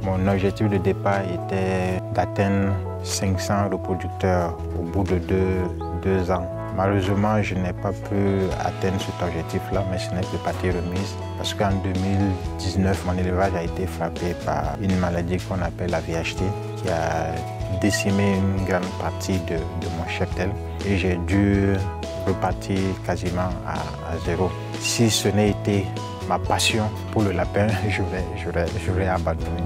Mon objectif de départ était d'atteindre 500 reproducteurs au bout de deux ans. Malheureusement, je n'ai pas pu atteindre cet objectif-là, mais ce n'est que partie remise. Parce qu'en 2019, mon élevage a été frappé par une maladie qu'on appelle la VHT, qui a décimé une grande partie de mon cheptel. Et j'ai dû repartir quasiment à zéro. Si ce n'ait été ma passion pour le lapin, j'aurais abandonné.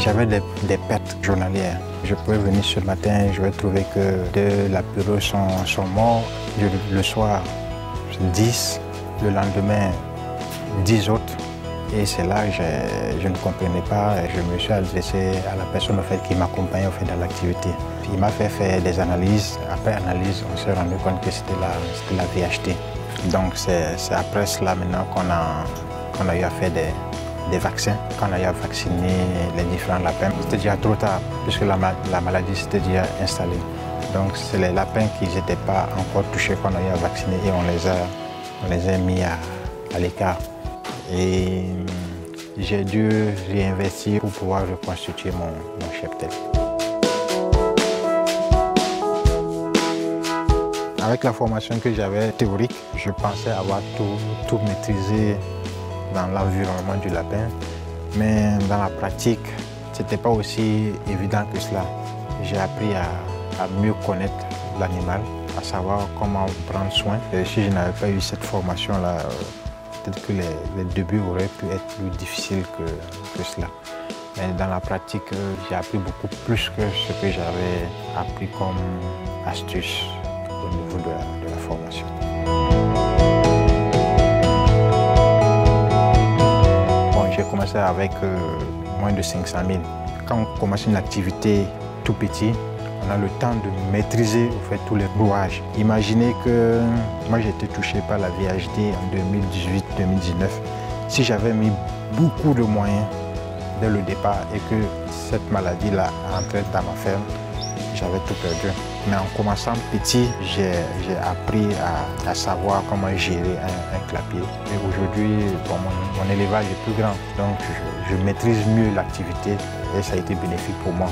J'avais des pertes journalières. Je pouvais venir ce matin, je vais trouver que deux lapéraux sont morts. Le soir, 10. Le lendemain, 10 autres. Et c'est là que je ne comprenais pas. Je me suis adressé à la personne qui m'accompagnait dans l'activité. Il m'a fait faire des analyses. Après analyse, on s'est rendu compte que c'était la VHT. Donc c'est après cela maintenant qu'on a eu à faire des vaccins, qu'on a eu à vacciner les différents lapins. C'était déjà trop tard, puisque la maladie s'était déjà installée. Donc c'est les lapins qui n'étaient pas encore touchés qu'on a eu à vacciner et on les a mis à l'écart. Et j'ai dû réinvestir pour pouvoir reconstituer mon cheptel. Avec la formation que j'avais théorique, je pensais avoir tout maîtrisé dans l'environnement du lapin, mais dans la pratique, ce n'était pas aussi évident que cela. J'ai appris à mieux connaître l'animal, à savoir comment prendre soin. Et si je n'avais pas eu cette formation-là, peut-être que les débuts auraient pu être plus difficiles que cela. Mais dans la pratique, j'ai appris beaucoup plus que ce que j'avais appris comme astuce au niveau de la formation. J'ai commencé avec moins de 500 000. Quand on commence une activité tout petit, on a le temps de maîtriser tous les rouages. Imaginez que moi j'ai été touché par la VHD en 2018-2019. Si j'avais mis beaucoup de moyens dès le départ et que cette maladie-là entrait dans ma ferme, j'avais tout perdu. Mais en commençant petit, j'ai appris à savoir comment gérer un clapier. Et aujourd'hui, mon élevage est plus grand, donc je maîtrise mieux l'activité et ça a été bénéfique pour moi.